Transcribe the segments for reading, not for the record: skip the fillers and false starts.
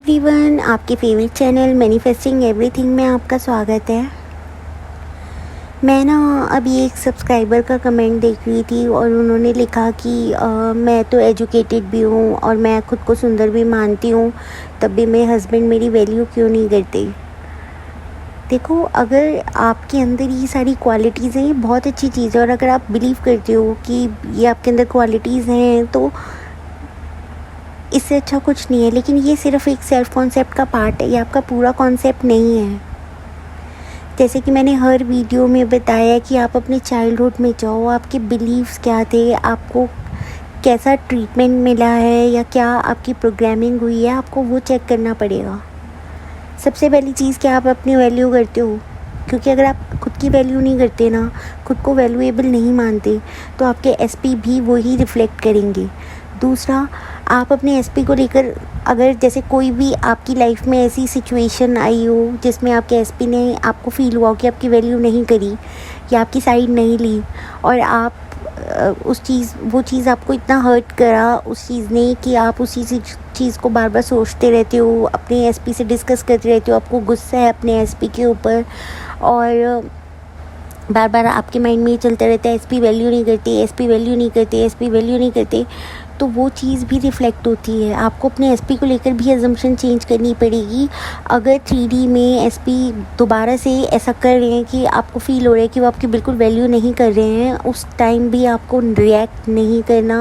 Everyone, आपके favourite channel manifesting everything में आपका स्वागत है। मैं ना अभी एक सब्सक्राइबर का कमेंट देख रही थी और उन्होंने लिखा कि मैं तो एजुकेटेड भी हूँ और मैं खुद को सुंदर भी मानती हूँ, तब भी मेरे हस्बैंड मेरी वैल्यू क्यों नहीं करते। देखो, अगर आपके अंदर ये सारी क्वालिटीज़ हैं, ये बहुत अच्छी चीज़ है और अगर आप बिलीव करते हो कि ये आपके अंदर क्वालिटीज़ हैं तो इससे अच्छा कुछ नहीं है। लेकिन ये सिर्फ एक सेल्फ कॉन्सेप्ट का पार्ट है, ये आपका पूरा कॉन्सेप्ट नहीं है। जैसे कि मैंने हर वीडियो में बताया कि आप अपने चाइल्डहुड में जाओ, आपके बिलीव्स क्या थे, आपको कैसा ट्रीटमेंट मिला है या क्या आपकी प्रोग्रामिंग हुई है, आपको वो चेक करना पड़ेगा। सबसे पहली चीज़ कि आप अपनी वैल्यू करते हो, क्योंकि अगर आप खुद की वैल्यू नहीं करते ना, खुद को वैल्यूएबल नहीं मानते, तो आपके एसपी भी वही रिफ्लेक्ट करेंगे। दूसरा, आप अपने एसपी को लेकर, अगर जैसे कोई भी आपकी लाइफ में ऐसी सिचुएशन आई हो जिसमें आपके एसपी ने आपको फील हुआ कि आपकी वैल्यू नहीं करी या आपकी साइड नहीं ली और आप वो चीज़ आपको इतना हर्ट करा उस चीज़ ने कि आप उसी चीज़ को बार बार सोचते रहते हो, अपने एसपी से डिस्कस करते रहते हो, आपको गुस्सा है अपने एसपी के ऊपर और बार बार आपके माइंड में ये चलता रहता है एसपी वैल्यू नहीं करते, एसपी वैल्यू नहीं करते, एसपी वैल्यू नहीं करते, तो वो चीज़ भी रिफ़्लेक्ट होती है। आपको अपने एसपी को लेकर भी अजम्पशन चेंज करनी पड़ेगी। अगर 3D में एसपी दोबारा से ऐसा कर रहे हैं कि आपको फ़ील हो रहा है कि वो आपकी बिल्कुल वैल्यू नहीं कर रहे हैं, उस टाइम भी आपको रिएक्ट नहीं करना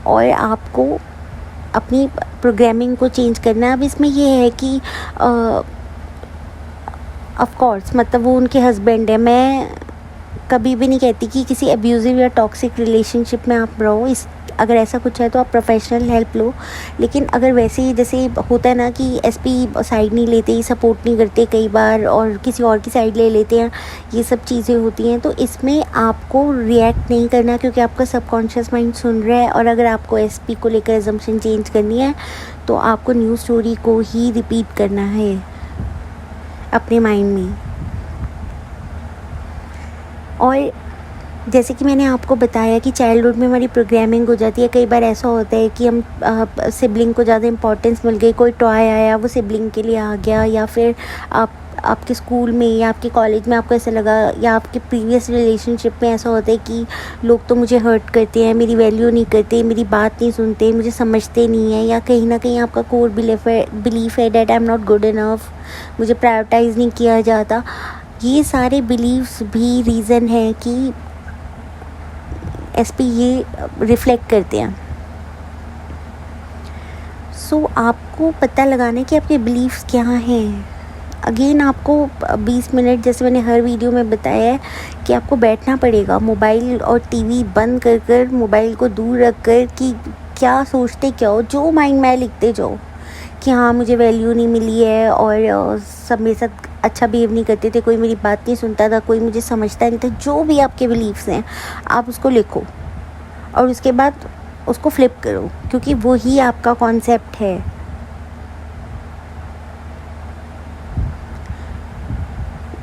और आपको अपनी प्रोग्रामिंग को चेंज करना। अब इसमें ये है कि ऑफ कोर्स मतलब वो उनके हस्बैंड है। मैं कभी भी नहीं कहती कि किसी अब्यूज़िव या टॉक्सिक रिलेशनशिप में आप रहो। अगर ऐसा कुछ है तो आप प्रोफेशनल हेल्प लो। लेकिन अगर वैसे ही जैसे होता है ना कि एसपी साइड नहीं लेते, सपोर्ट नहीं करते कई बार और किसी और की साइड ले लेते हैं, ये सब चीज़ें होती हैं, तो इसमें आपको रिएक्ट नहीं करना क्योंकि आपका सबकॉन्शियस माइंड सुन रहा है। और अगर आपको एसपी को लेकर अजम्पशन चेंज करनी है तो आपको न्यू स्टोरी को ही रिपीट करना है अपने माइंड में। और जैसे कि मैंने आपको बताया कि चाइल्डहुड में हमारी प्रोग्रामिंग हो जाती है। कई बार ऐसा होता है कि हम सिबलिंग को ज़्यादा इम्पोर्टेंस मिल गई, कोई टॉय आया वो सिबलिंग के लिए आ गया, या फिर आपके स्कूल में या आपके कॉलेज में आपको ऐसा लगा, या आपके प्रीवियस रिलेशनशिप में ऐसा होता है कि लोग तो मुझे हर्ट करते हैं, मेरी वैल्यू नहीं करते, मेरी बात नहीं सुनते, मुझे समझते नहीं हैं, या कहीं ना कहीं आपका कोर बिलीफ है that I am not good enough, मुझे प्रायोरिटाइज़ नहीं किया जाता। ये सारे बिलीव्स भी रीज़न है कि एसपी ये रिफ्लेक्ट करते हैं। सो आपको पता लगाना है कि आपके बिलीव्स क्या हैं। अगेन आपको 20 मिनट, जैसे मैंने हर वीडियो में बताया है, कि आपको बैठना पड़ेगा मोबाइल और टीवी बंद कर मोबाइल को दूर रख कर कि क्या सोचते क्या हो, जो माइंड में लिखते जाओ कि हाँ मुझे वैल्यू नहीं मिली है और सब मेरे साथ अच्छा बिहेव नहीं करते थे, कोई मेरी बात नहीं सुनता था, कोई मुझे समझता नहीं था। जो भी आपके बिलीव्स हैं आप उसको लिखो और उसके बाद उसको फ्लिप करो, क्योंकि वो ही आपका कॉन्सेप्ट है।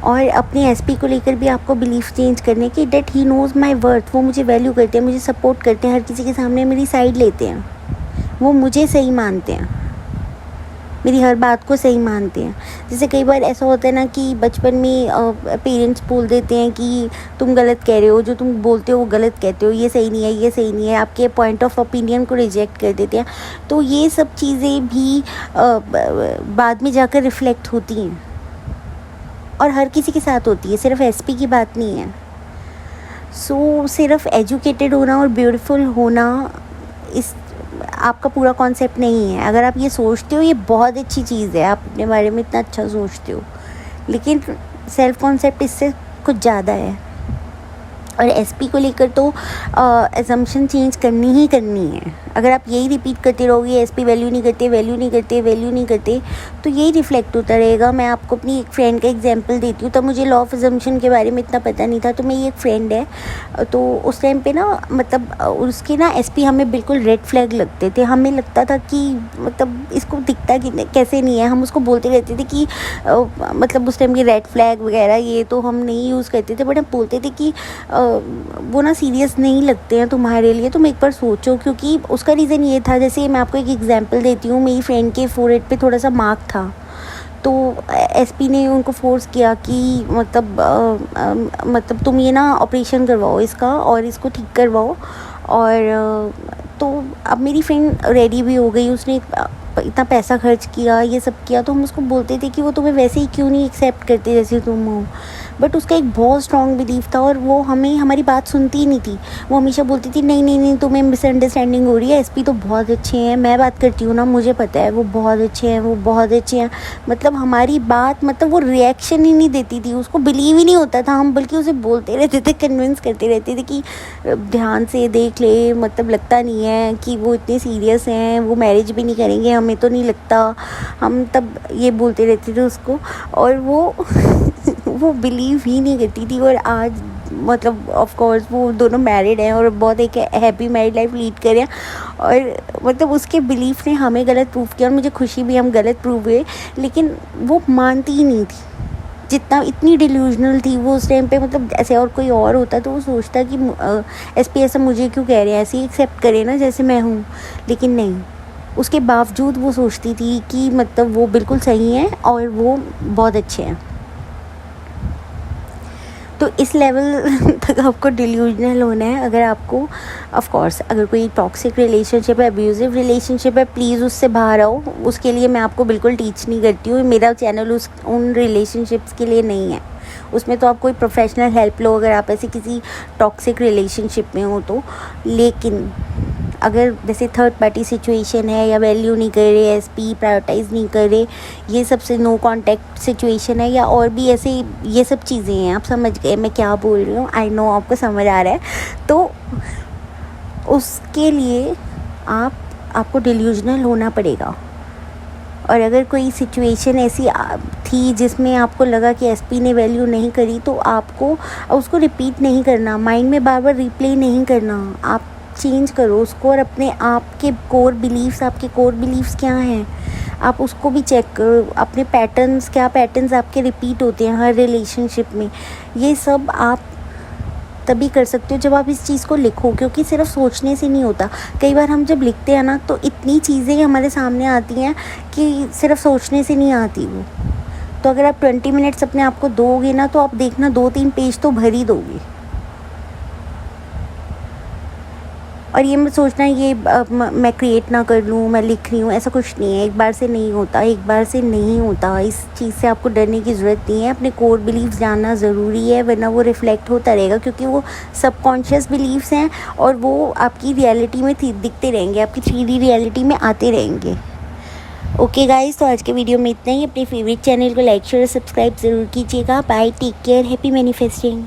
और अपने एसपी को लेकर भी आपको बिलीफ चेंज करने की, that he knows my worth, वो मुझे वैल्यू करते हैं, मुझे सपोर्ट करते हैं, हर किसी के सामने मेरी साइड लेते हैं, वो मुझे सही मानते हैं, मेरी हर बात को सही मानते हैं। जैसे कई बार ऐसा होता है ना कि बचपन में पेरेंट्स बोल देते हैं कि तुम गलत कह रहे हो, जो तुम बोलते हो वो गलत कहते हो, ये सही नहीं है, ये सही नहीं है, आपके पॉइंट ऑफ ओपिनियन को रिजेक्ट कर देते हैं। तो ये सब चीज़ें भी बाद में जाकर रिफ्लेक्ट होती हैं और हर किसी के साथ होती है, सिर्फ एसपी की बात नहीं है। सो सिर्फ एजुकेटेड होना और ब्यूटीफुल होना इस आपका पूरा कॉन्सेप्ट नहीं है। अगर आप ये सोचते हो ये बहुत अच्छी चीज़ है, आप अपने बारे में इतना अच्छा सोचते हो, लेकिन सेल्फ कॉन्सेप्ट इससे कुछ ज़्यादा है। और एसपी को लेकर तो असम्पशन चेंज करनी ही करनी है। अगर आप यही रिपीट करते रहोगे एसपी वैल्यू नहीं करते, वैल्यू नहीं करते, वैल्यू नहीं करते, तो यही रिफ्लेक्ट होता रहेगा। मैं आपको अपनी एक फ्रेंड का एग्जांपल देती हूँ। तब मुझे लॉ ऑफ असम्पशन के बारे में इतना पता नहीं था। तो मेरी एक फ्रेंड है, तो उस टाइम पे ना मतलब उसके ना एसपी हमें बिल्कुल रेड फ्लैग लगते थे। हमें लगता था कि मतलब इसको दिखता कि कैसे नहीं है। हम उसको बोलते रहते थे कि मतलब उस टाइम के रेड फ्लैग वगैरह ये तो हम नहीं यूज़ करते थे, बट हम बोलते थे कि वो ना सीरियस नहीं लगते हैं तुम्हारे लिए, तुम एक बार सोचो, क्योंकि उसका उसका रीज़न ये था, जैसे मैं आपको एक एग्जांपल देती हूँ, मेरी फ्रेंड के फोरहेड पे थोड़ा सा मार्क था, तो एसपी ने उनको फ़ोर्स किया कि मतलब तुम ये ना ऑपरेशन करवाओ इसका और इसको ठीक करवाओ। और तो अब मेरी फ्रेंड रेडी भी हो गई, उसने इतना पैसा खर्च किया, ये सब किया, तो हम उसको बोलते थे कि वो तुम्हें वैसे ही क्यों नहीं एक्सेप्ट करते जैसे तुम हो। बट उसका एक बहुत स्ट्रॉन्ग बिलीफ था और वो हमारी बात सुनती ही नहीं थी। वो हमेशा बोलती थी नहीं नहीं नहीं, तुम्हें मिसअंडरस्टैंडिंग हो रही है, एसपी तो बहुत अच्छे हैं, मैं बात करती हूँ ना, मुझे पता है वो बहुत अच्छे हैं, वो बहुत अच्छे हैं। मतलब हमारी बात, मतलब वो रिएक्शन ही नहीं देती थी, उसको बिलीव ही नहीं होता था। हम बल्कि उसे बोलते रहते थे, कन्विंस करते रहते थे कि ध्यान से देख ले, मतलब लगता नहीं है कि वो इतने सीरियस हैं, वो मैरिज भी नहीं करेंगे, हमें तो नहीं लगता। हम तब ये बोलते रहते थे उसको, और वो वो बिलीव ही नहीं करती थी। और आज मतलब ऑफ कोर्स वो दोनों मैरिड हैं और बहुत एक हैप्पी मैरिड लाइफ लीड कर रहे हैं। और मतलब उसके बिलीफ ने हमें गलत प्रूव किया और मुझे खुशी भी, हम गलत प्रूव हुए, लेकिन वो मानती ही नहीं थी। जितना इतनी डिल्यूजनल थी वो उस टाइम पे, मतलब ऐसे और कोई और होता तो वो सोचता कि एसपी ऐसा मुझे क्यों कह रहे हैं, ऐसे ही एक्सेप्ट करे ना जैसे मैं हूँ। लेकिन नहीं, उसके बावजूद वो सोचती थी कि मतलब वो बिल्कुल सही हैं और वो बहुत अच्छे हैं। तो इस लेवल तक आपको डिल्यूजनल होना है। अगर आपको, ऑफ कोर्स अगर कोई टॉक्सिक रिलेशनशिप है, अब्यूजिव रिलेशनशिप है, प्लीज़ उससे बाहर आओ। उसके लिए मैं आपको बिल्कुल टीच नहीं करती हूँ, मेरा चैनल उन रिलेशनशिप्स के लिए नहीं है। उसमें तो आप कोई प्रोफेशनल हेल्प लो अगर आप ऐसे किसी टॉक्सिक रिलेशनशिप में हो तो। लेकिन अगर जैसे थर्ड पार्टी सिचुएशन है, या वैल्यू नहीं कर रहे, एसपी प्रायोरिटाइज़ नहीं कर रहे, ये सबसे नो कांटेक्ट सिचुएशन है, या और भी ऐसे ये सब चीज़ें हैं, आप समझ गए मैं क्या बोल रही हूँ, आई नो आपको समझ आ रहा है। तो उसके लिए आपको डिल्यूजनल होना पड़ेगा। और अगर कोई सिचुएशन ऐसी थी जिसमें आपको लगा कि एसपी ने वैल्यू नहीं करी, तो आपको उसको रिपीट नहीं करना, माइंड में बार बार रिप्ले नहीं करना, आप चेंज करो उसको। और अपने आप के कोर बिलीव्स क्या हैं, आप उसको भी चेक करो। अपने पैटर्न्स, क्या पैटर्न्स आपके रिपीट होते हैं हर रिलेशनशिप में, ये सब आप तभी कर सकते हो जब आप इस चीज़ को लिखो, क्योंकि सिर्फ सोचने से नहीं होता। कई बार हम जब लिखते हैं ना, तो इतनी चीज़ें हमारे सामने आती हैं कि सिर्फ सोचने से नहीं आती वो। तो अगर आप 20 मिनट्स अपने आप को दोगे ना, तो आप देखना 2-3 पेज तो भर ही दोगे। और ये मत सोचना ये मैं क्रिएट ना कर लूँ, मैं लिख रही हूँ, ऐसा कुछ नहीं है। एक बार से नहीं होता, इस चीज़ से आपको डरने की ज़रूरत नहीं है। अपने कोर बिलीव्स जानना ज़रूरी है, वरना वो रिफ़्लेक्ट होता रहेगा, क्योंकि वो सबकॉन्शियस बिलीव्स हैं और वो आपकी रियलिटी में दिखते रहेंगे, आपकी 3D रियलिटी में आते रहेंगे। ओके गाइस, तो आज के वीडियो में इतना ही। अपने फेवरेट चैनल को लाइक शेयर सब्सक्राइब ज़रूर कीजिएगा। Bye, take care, happy manifesting.